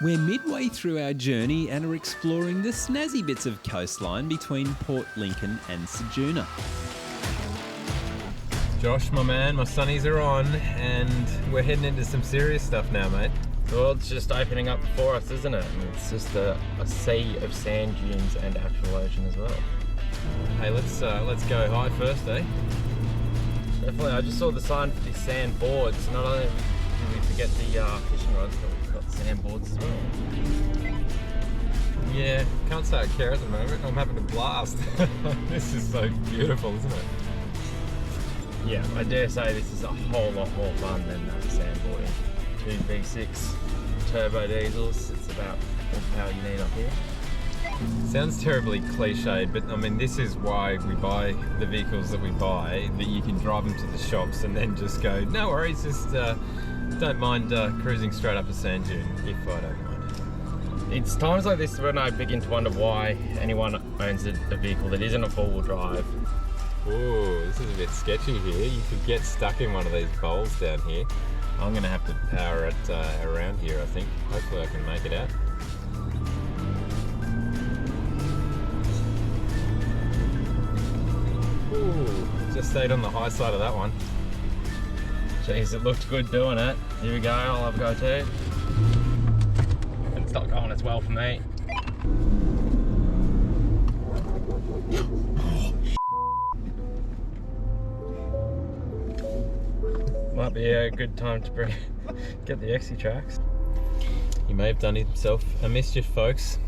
We're midway through our journey and are exploring the snazzy bits of coastline between Port Lincoln and Ceduna. Josh, my man, my sunnies are on and we're heading into some serious stuff now, mate. Well, it's just opening up for us, isn't it? And it's just a sea of sand dunes and actual ocean as well. Hey, let's go high first, eh? Definitely. I just saw the sign for these sand boards. Not only do we forget the fishing rods, but we've got the sand boards as well. Yeah, can't say I care at the moment. I'm having a blast. This is so beautiful, isn't it? Yeah, I dare say this is a whole lot more fun than sandboarding. 2 V6 turbo diesels, it's about all the power you need up here. Sounds terribly cliched, but I mean, this is why we buy the vehicles that we buy, that you can drive them to the shops and then just go, no worries, just don't mind cruising straight up a sand dune, if I don't mind. It's times like this when I begin to wonder why anyone owns a vehicle that isn't a four-wheel drive. Ooh, this is a bit sketchy here. You could get stuck in one of these bowls down here. I'm going to have to power it around here, I think. Hopefully I can make it out. Ooh, just stayed on the high side of that one. Jeez, it looked good doing it. Here we go, I'll have a go too. And it's not going as well for me. Might be a good time to get the Exy tracks. He may have done himself a mischief, folks.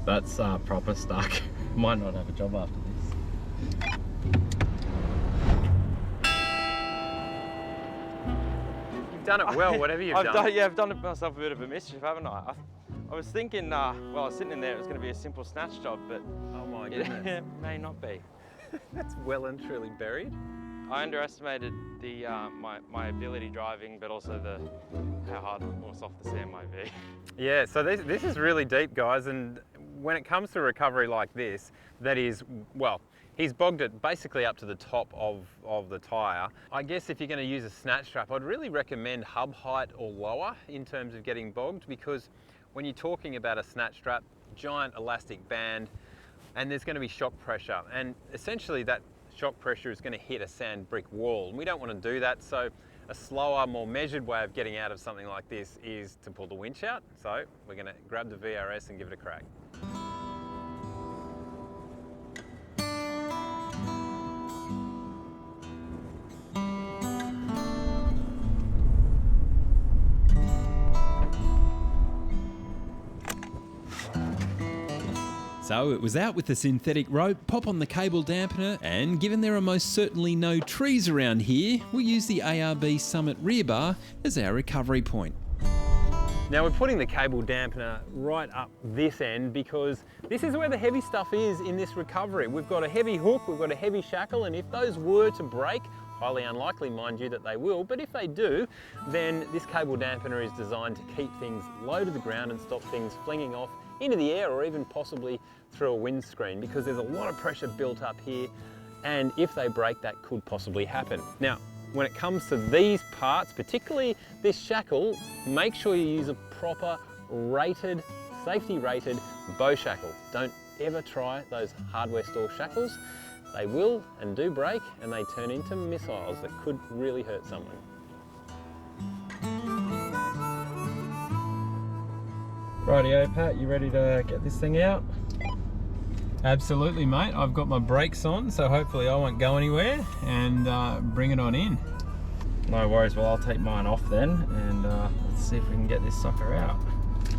That's proper stuck. Might not have a job after this. You've done it well, whatever you've done. I've done myself a bit of a mischief, haven't I? I was thinking, well, I was sitting in there, it was going to be a simple snatch job, but Oh my goodness. it may not be. That's well and truly buried. I underestimated the my ability driving, but also how hard or soft the sand might be. Yeah, so this is really deep, guys, and when it comes to recovery like this, that is, well, he's bogged it basically up to the top of the tyre. I guess if you're going to use a snatch strap, I'd really recommend hub height or lower in terms of getting bogged, because when you're talking about a snatch strap, giant elastic band, and there's going to be shock pressure, and essentially that shock pressure is going to hit a sand brick wall, and we don't want to do that. So a slower, more measured way of getting out of something like this is to pull the winch out. So we're going to grab the VRS and give it a crack. So it was out with the synthetic rope, pop on the cable dampener, and given there are most certainly no trees around here, we'll use the ARB Summit rear bar as our recovery point. Now we're putting the cable dampener right up this end because this is where the heavy stuff is in this recovery. We've got a heavy hook, we've got a heavy shackle, and if those were to break, highly unlikely mind you that they will, but if they do, then this cable dampener is designed to keep things low to the ground and stop things flinging off into the air or even possibly through a windscreen, because there's a lot of pressure built up here, and if they break, that could possibly happen. Now, when it comes to these parts, particularly this shackle, make sure you use a proper rated, safety rated bow shackle. Don't ever try those hardware store shackles. They will and do break, and they turn into missiles that could really hurt someone. Rightio, Pat, you ready to get this thing out? Absolutely, mate. I've got my brakes on, so hopefully I won't go anywhere, and bring it on in. No worries, well I'll take mine off then, and let's see if we can get this sucker out.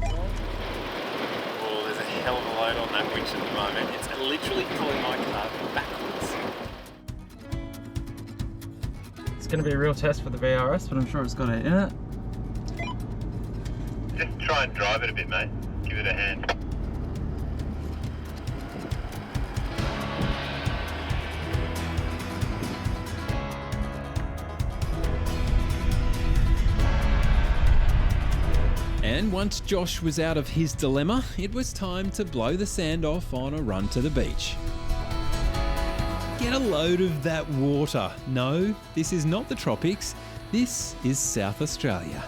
Oh, there's a hell of a load on that winch at the moment. It's literally pulling my car backwards. It's going to be a real test for the VRS, but I'm sure it's got it in it. Just try and drive it a bit, mate. Give it a hand. And once Josh was out of his dilemma, it was time to blow the sand off on a run to the beach. Get a load of that water. No, this is not the tropics. This is South Australia.